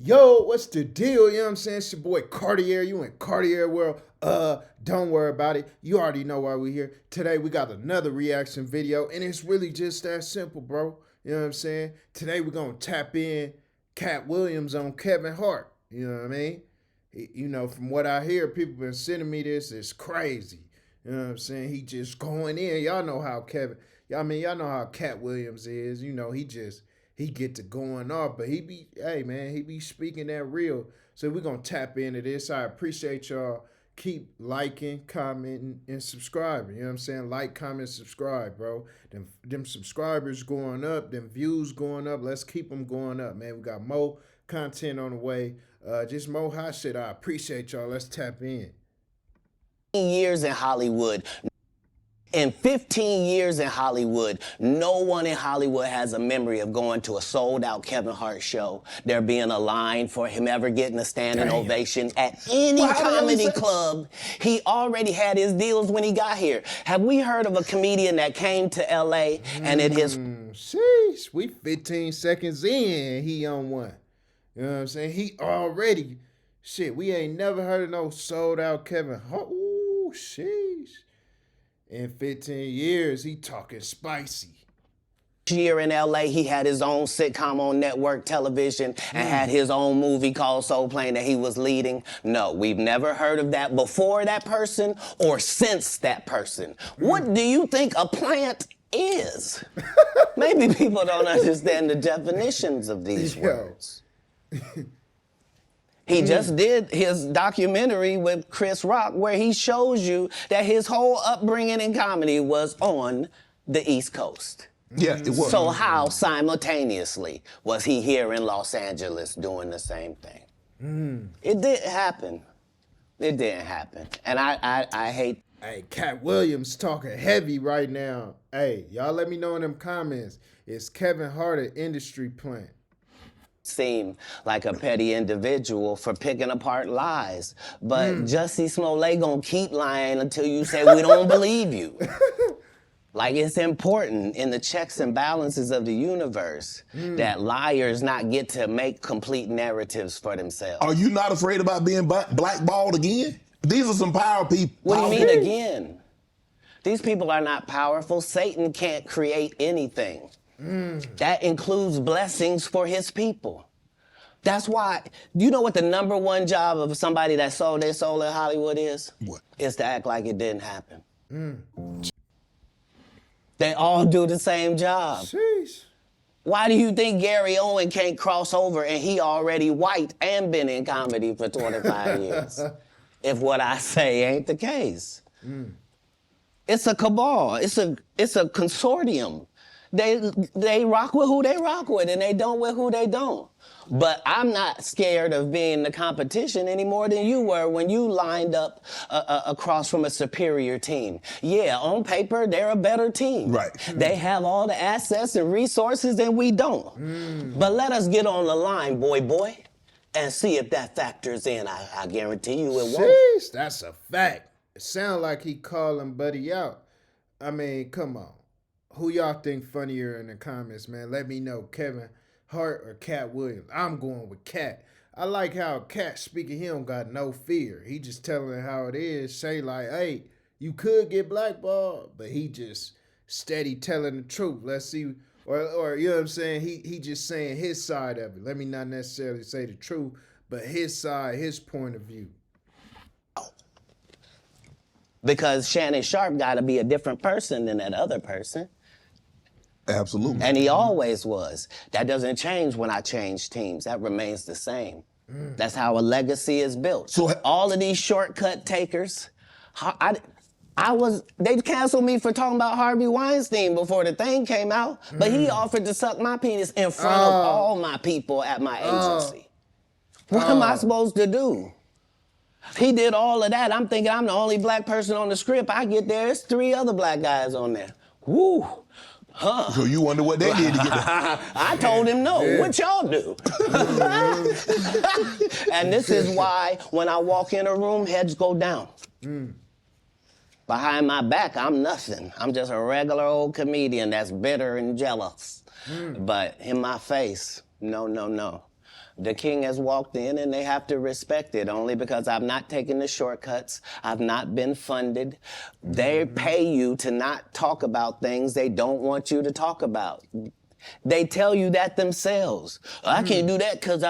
Yo, what's the deal? You know what I'm saying? It's your boy Cartier. You in Cartier world. Don't worry about it. You already know why we're here. Today we got another reaction video, and it's really just that simple, bro. You know what I'm saying? Today we're gonna tap in Katt Williams on Kevin Hart. You know what I mean? From what I hear, people been sending me this. It's crazy. You know what I'm saying? He just going in. Y'all know how y'all know how Katt Williams is. He get to going off, but he be speaking that real. So we're gonna tap into this. I appreciate y'all. Keep liking, commenting, and subscribing. You know what I'm saying? Like, comment, subscribe, bro. Them subscribers going up, them views going up. Let's keep them going up, man. We got more content on the way. Just more hot shit. I appreciate y'all. Let's tap in. Years in Hollywood. In 15 years in Hollywood, no one in Hollywood has a memory of going to a sold-out Kevin Hart show, there being a line for him ever getting a standing ovation at any comedy club. He already had his deals when he got here. Have we heard of a comedian that came to L.A. and it his... Sheesh, we 15 seconds in, he on one. You know what I'm saying? He already... Shit, we ain't never heard of no sold-out Kevin Hart. Ooh, sheesh. In 15 years, he talking spicy. Year in LA, he had his own sitcom on network television and had his own movie called Soul Plane that he was leading. No, we've never heard of that before that person or since that person. What do you think a plant is? Maybe people don't understand the definitions of these words. He just did his documentary with Chris Rock where he shows you that his whole upbringing in comedy was on the East Coast. Yeah, it was. So how simultaneously was he here in Los Angeles doing the same thing? It didn't happen. It didn't happen. And I hate... Hey, Katt Williams talking heavy right now. Hey, y'all let me know in them comments. Is Kevin Hart an industry plant? Seem like a petty individual for picking apart lies. But Jussie Smollett gonna keep lying until you say we don't believe you. Like, it's important in the checks and balances of the universe that liars not get to make complete narratives for themselves. Are you not afraid about being blackballed again? These are some power people. What do you mean again? These people are not powerful. Satan can't create anything. That includes blessings for his people. That's why, you know what the #1 job of somebody that sold their soul in Hollywood is? What? Is to act like it didn't happen. They all do the same job. Sheesh. Why do you think Gary Owen can't cross over and he already white and been in comedy for 25 years? If what I say ain't the case. It's a cabal. It's a consortium. They rock with who they rock with and they don't with who they don't. But I'm not scared of being the competition any more than you were when you lined up across from a superior team. Yeah, on paper, they're a better team. Right. They have all the assets and resources and we don't. But let us get on the line, boy, and see if that factors in. I guarantee you it won't. Sheesh, that's a fact. It sounds like he calling Buddy out. I mean, come on. Who y'all think funnier in the comments, man? Let me know, Kevin Hart or Katt Williams. I'm going with Katt. I like how Katt speaking. He don't got no fear. He just telling it how it is. Say like, hey, you could get blackballed, but he just steady telling the truth. Let's see, or you know what I'm saying? He just saying his side of it. Let me not necessarily say the truth, but his side, his point of view. Because Shannon Sharp got to be a different person than that other person. Absolutely. And he always was. That doesn't change when I change teams. That remains the same. That's how a legacy is built. So all of these shortcut takers, they canceled me for talking about Harvey Weinstein before the thing came out, but he offered to suck my penis in front of all my people at my agency. What am I supposed to do? He did all of that. I'm thinking I'm the only black person on the script. I get there, it's 3 other black guys on there. Woo. Huh. So you wonder what they did to get there. I told him no. Yeah. What y'all do? And this is why when I walk in a room, heads go down. Behind my back, I'm nothing. I'm just a regular old comedian that's bitter and jealous. But in my face, no. The king has walked in and they have to respect it only because I've not taken the shortcuts. I've not been funded. They pay you to not talk about things they don't want you to talk about. They tell you that themselves. I can't do that because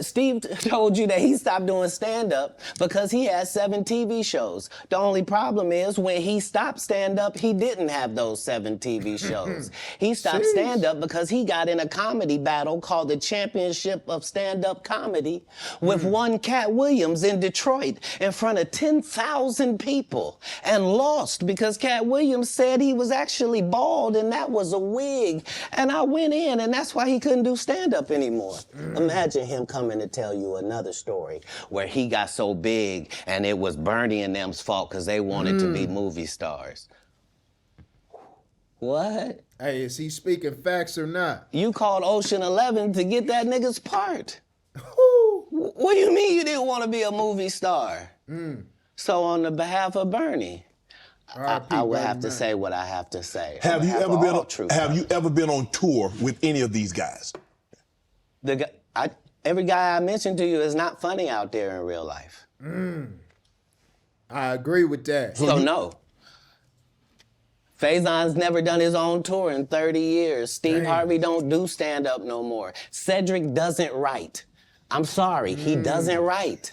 Steve told you that he stopped doing stand-up because he had 7 TV shows. The only problem is when he stopped stand-up, he didn't have those 7 TV shows. He stopped stand-up because he got in a comedy battle called the Championship of Stand-Up Comedy with one Katt Williams in Detroit in front of 10,000 people and lost because Katt Williams said he was actually bald and that was a wig. And I went in, and that's why he couldn't do stand-up anymore. Imagine him coming to tell you another story where he got so big and it was Bernie and them's fault because they wanted to be movie stars. What? Hey, is he speaking facts or not? You called Ocean 11 to get that nigga's part. What do you mean you didn't want to be a movie star? So on the behalf of Bernie, I would have to say what I have to say. Have you ever been on tour with any of these guys? Every guy I mentioned to you is not funny out there in real life. I agree with that. So no. Faison's never done his own tour in 30 years. Steve Harvey don't do stand-up no more. Cedric doesn't write. I'm sorry, he doesn't write.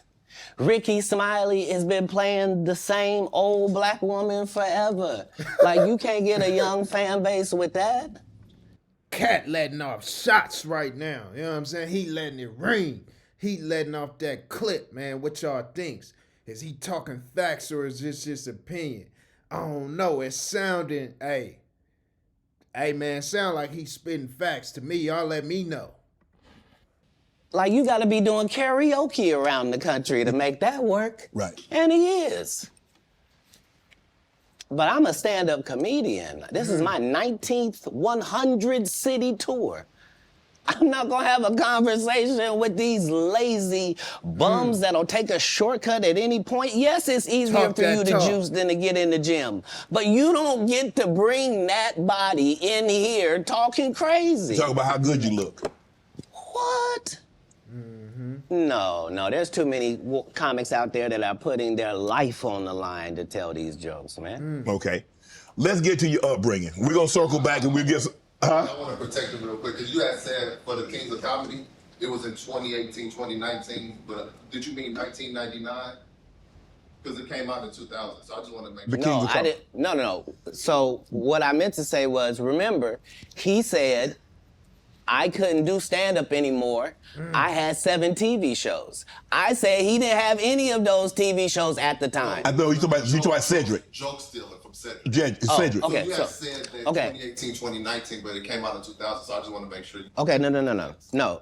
Ricky Smiley has been playing the same old black woman forever. Like, you can't get a young fan base with that. Katt letting off shots right now. You know what I'm saying? He letting it ring. He letting off that clip, man. What y'all thinks? Is he talking facts or is this his opinion? I don't know. It's sounding, hey man, sound like he's spitting facts to me. Y'all let me know. Like, you gotta be doing karaoke around the country to make that work. Right. And he is. But I'm a stand-up comedian. This is my 19th 100-city tour. I'm not gonna have a conversation with these lazy bums that'll take a shortcut at any point. Yes, it's easier for you to juice than to get in the gym. But you don't get to bring that body in here talking crazy. Talk about how good you look. What? No, there's too many comics out there that are putting their life on the line to tell these jokes, man. Okay. Let's get to your upbringing. We're going to circle back and we'll get some... I want to protect him real quick, because you had said for the Kings of Comedy, it was in 2018, 2019, but did you mean 1999? Because it came out in 2000, so I just want to make sure. No, I didn't. No. So what I meant to say was, remember, he said, I couldn't do stand-up anymore. I had 7 TV shows. I said he didn't have any of those TV shows at the time. I know you talking about Cedric. Joke stealing from Cedric. Cedric. Okay, So you had said that 2018, 2019, but it came out in 2000, so I just want to make sure. Okay, no.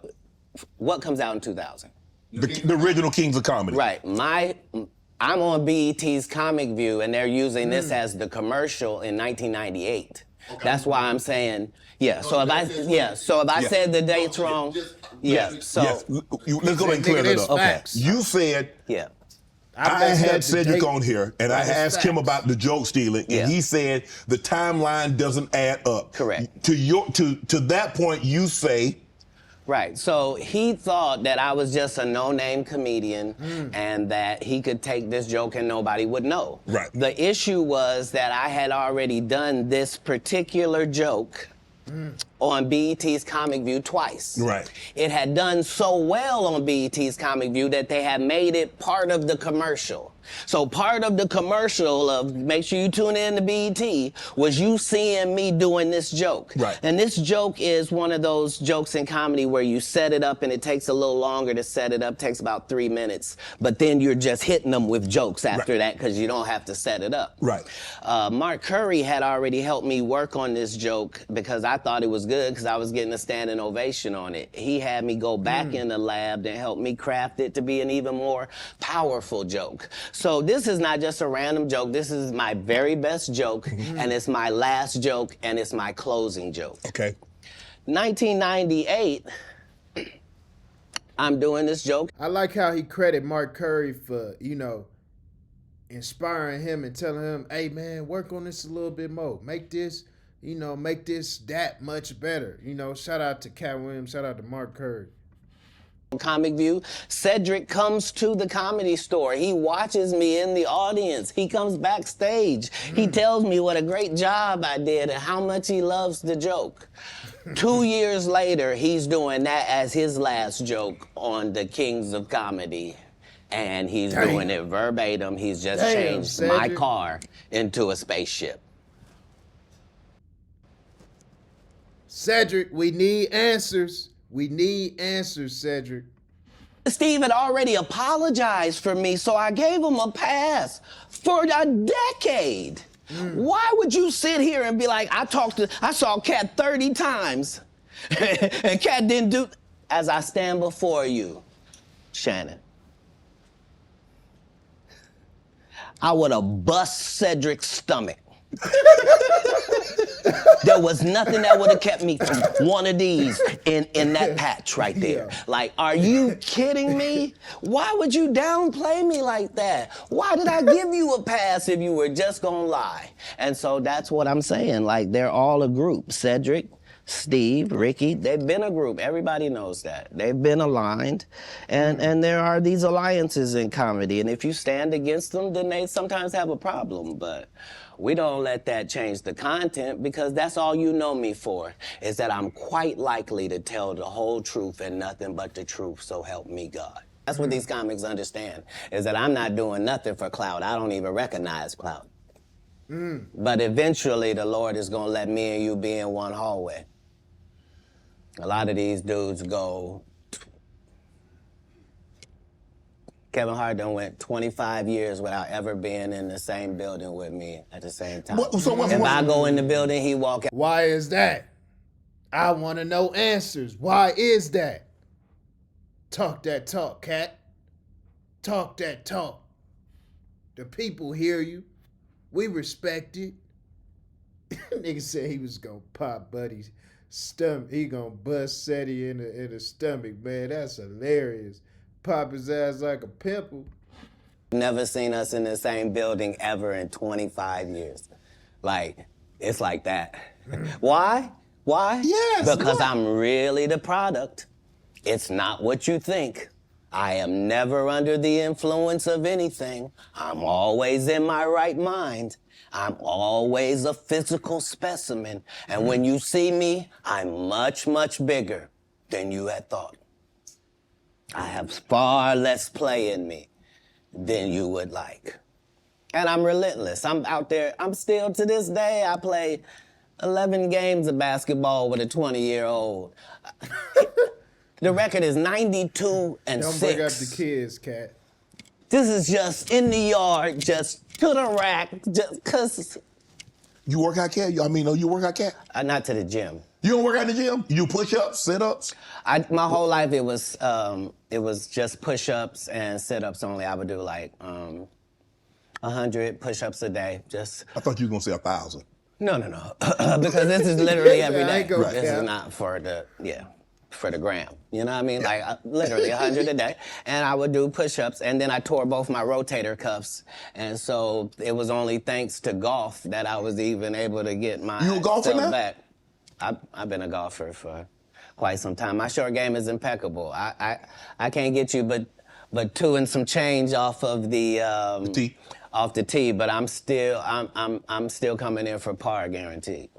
What comes out in 2000? The original Kings of Comedy. Right. I'm on BET's Comic View, and they're using this as the commercial in 1998. Okay. That's why I'm saying, yeah. So if I said the dates wrong, Let's go ahead and clear that up. Okay. You said, yeah. I had Cedric on here, and I asked him about the joke stealing, and he said the timeline doesn't add up. Correct. To that point, you say. Right. So he thought that I was just a no-name comedian and that he could take this joke and nobody would know. Right. The issue was that I had already done this particular joke on BET's Comic View twice. Right. It had done so well on BET's Comic View that they had made it part of the commercial. So part of the commercial of make sure you tune in to BET was you seeing me doing this joke. Right. And this joke is one of those jokes in comedy where you set it up and it takes a little longer to set it up, takes about 3 minutes, but then you're just hitting them with jokes after that because you don't have to set it up. Right. Mark Curry had already helped me work on this joke because I thought it was good because I was getting a standing ovation on it. He had me go back in the lab and help me craft it to be an even more powerful joke. So this is not just a random joke. This is my very best joke, and it's my last joke, and it's my closing joke. Okay. 1998, I'm doing this joke. I like how he credit Mark Curry for, inspiring him and telling him, hey, man, work on this a little bit more. Make this that much better. Shout out to Katt Williams. Shout out to Mark Curry. Comic View, Cedric comes to the Comedy Store. He watches me in the audience. He comes backstage. He tells me what a great job I did and how much he loves the joke. 2 years later, he's doing that as his last joke on the Kings of Comedy. And he's doing it verbatim. He's just changed my car into a spaceship. Cedric, we need answers. We need answers, Cedric. Steve had already apologized for me, so I gave him a pass for a decade. Why would you sit here and be like, I saw Katt 30 times, and Katt didn't do, as I stand before you, Shannon, I would have bust Cedric's stomach. There was nothing that would have kept me from one of these in that patch right there. Like, are you kidding me? Why would you downplay me like that? Why did I give you a pass if you were just gonna lie? And so that's what I'm saying. Like, they're all a group. Cedric, Steve, Ricky, they've been a group. Everybody knows that. They've been aligned. And there are these alliances in comedy. And if you stand against them, then they sometimes have a problem. But we don't let that change the content, because that's all you know me for, is that I'm quite likely to tell the whole truth and nothing but the truth, so help me God. That's what these comics understand, is that I'm not doing nothing for clout. I don't even recognize clout. But eventually the Lord is gonna let me and you be in one hallway. A lot of these dudes go, Kevin Hart done went 25 years without ever being in the same building with me at the same time. If I go in the building, he walk out. Why is that? I want to know answers. Why is that? Talk that talk, Katt. Talk that talk. The people hear you. We respect it. Nigga said he was gonna pop Buddy's stomach. He gonna bust Seti in the stomach, man. That's hilarious. Pop his ass like a pimple. Never seen us in the same building ever in 25 years. Like, it's like that. Why? Why? Yes. Because I'm really the product. It's not what you think. I am never under the influence of anything. I'm always in my right mind. I'm always a physical specimen. And when you see me, I'm much, much bigger than you had thought. I have far less play in me than you would like. And I'm relentless. I'm out there. I'm still, to this day, I play 11 games of basketball with a 20-year-old. The record is 92 and 6. Don't bring up the kids, Katt. This is just in the yard, just to the rack, just cause. You work out, Katt? You work out, Katt? Not to the gym. You don't work out in the gym? You push-ups, sit-ups? My whole life it was just push-ups and sit-ups only. I would do like 100 push-ups a day. Just. I thought you were gonna say 1,000. No, because this is literally every day. Right. This is not for the for the gram. You know what I mean? Like literally 100 a day. And I would do push-ups, and then I tore both my rotator cuffs. And so it was only thanks to golf that I was even able to get my You a golfer now? back. I've been a golfer for quite some time. My short game is impeccable. I can't get you but 2 and some change off of the tee. Off the tee, but I'm still coming in for par guaranteed.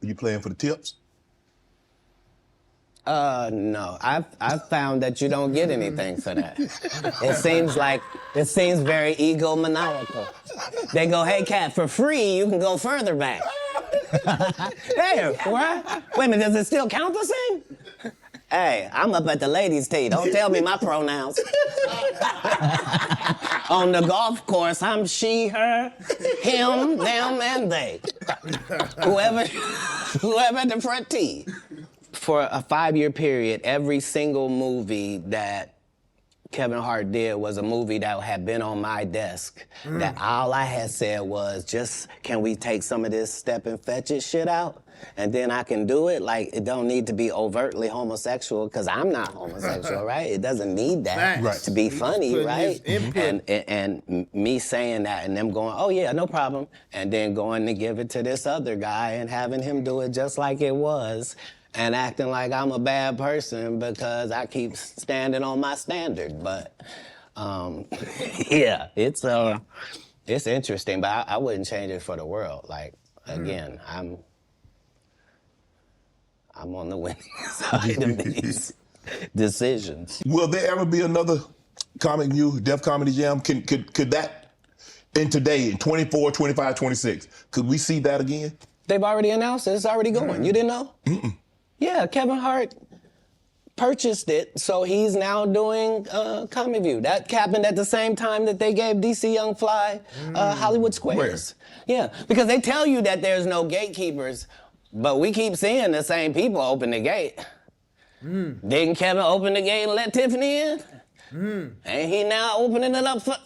Are you playing for the tips? No. I've found that you don't get anything for that. It seems very egomaniacal. They go, hey, Katt, for free, you can go further back. Hey, what? Wait a minute, does it still count the same? Hey, I'm up at the ladies' tee. Don't tell me my pronouns. On the golf course, I'm she, her, him, them, and they. Whoever at the front tee. For a 5-year period, every single movie that Kevin Hart did was a movie that had been on my desk. That all I had said was, just, can we take some of this step and fetch it shit out? And then I can do it. Like, it don't need to be overtly homosexual, because I'm not homosexual, right? It doesn't need that to be funny, right? And me saying that and them going, oh yeah, no problem. And then going to give it to this other guy and having him do it just like it was. and acting like I'm a bad person because I keep standing on my standard. But yeah, it's interesting, but I wouldn't change it for the world. Like, again, I'm on the winning side of these decisions. Will there ever be another Comic View, Def Comedy Jam? Could that, in today, in 24, 25, 26, could we see that again? They've already announced it. It's already going. You didn't know? Mm-mm. Yeah, Kevin Hart purchased it, so he's now doing Comic View. That happened at the same time that they gave DC Young Fly Hollywood Squares. Yeah, because they tell you that there's no gatekeepers, but we keep seeing the same people open the gate. Didn't Kevin open the gate and let Tiffany in? And he now opening it up for,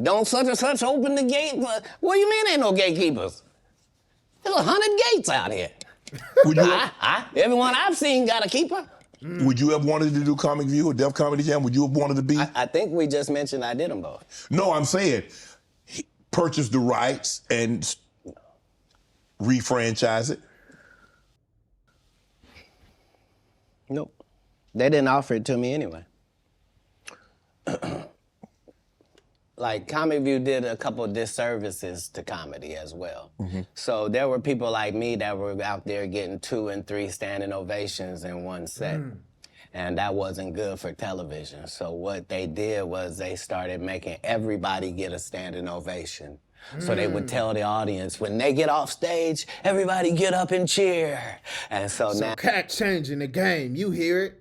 don't such and such open the gate for, what do you mean ain't no gatekeepers? There's 100 gates out here. Would you Everyone I've seen got a keeper. Would you have wanted to do Comic View or Def Comedy Jam? Would you have wanted to be? I think we just mentioned I did them both. No, I'm saying he purchased the rights and refranchise it. Nope. They didn't offer it to me anyway. Like, Comic View did a couple of disservices to comedy as well. So there were people like me that were out there getting 2 and 3 standing ovations in one set. And that wasn't good for television. So what they did was they started making everybody get a standing ovation. So they would tell the audience, when they get off stage, everybody get up and cheer. And so now, Katt changing the game. You hear it.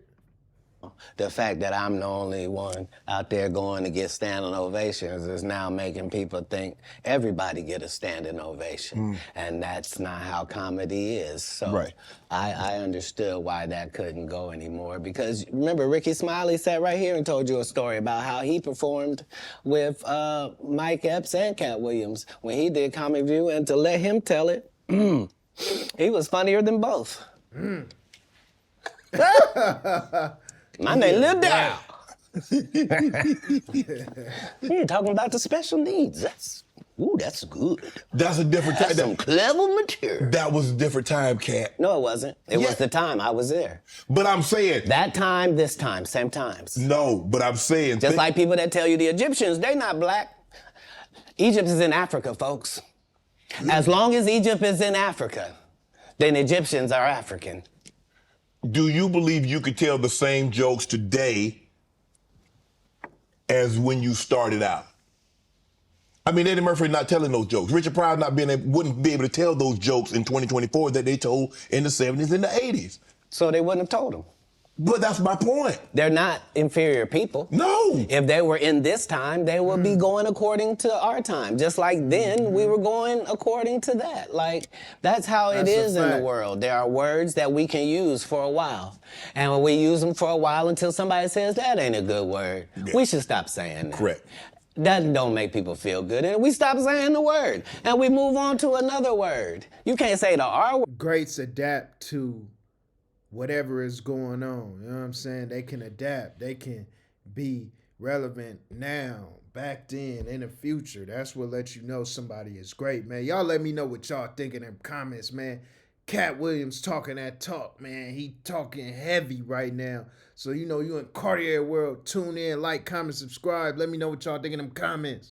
the fact that I'm the only one out there going to get standing ovations is now making people think everybody get a standing ovation. And that's not how comedy is. So Right. I understood why that couldn't go anymore. Because remember, Ricky Smiley sat right here and told you a story about how he performed with Mike Epps and Katt Williams when he did Comic View. And to let him tell it, he was funnier than both. My name Lil Dow. You're talking about the special needs. That's good. That's a different time. That's some clever material. That was a different time, Katt. No, it wasn't. It was the time I was there. But I'm saying. That time, this time, same times. No, but I'm saying. Just like people that tell you the Egyptians, they not black. Egypt is in Africa, folks. As long as Egypt is in Africa, then Egyptians are African. Do you believe you could tell the same jokes today as when you started out? I mean, Eddie Murphy not telling those jokes. Richard Pryor wouldn't be able to tell those jokes in 2024 that they told in the 70s and the 80s. So they wouldn't have told them. But that's my point. They're not inferior people. No. If they were in this time, they would be going according to our time. Just like then, we were going according to that. Like, that's how it is in the world. There are words that we can use for a while. And when we use them for a while until somebody says, that ain't a good word, we should stop saying that. Correct. That don't make people feel good. And we stop saying the word. And we move on to another word. You can't say the R word. Greats adapt to whatever is going on. You know what I'm saying? They can adapt. They can be relevant now, back then, in the future. That's what lets you know somebody is great, man. Y'all let me know what y'all think in them comments, man. Katt Williams talking that talk, man. He talking heavy right now. So, you know, you in Cartier world, tune in, like, comment, subscribe. Let me know what y'all think in them comments.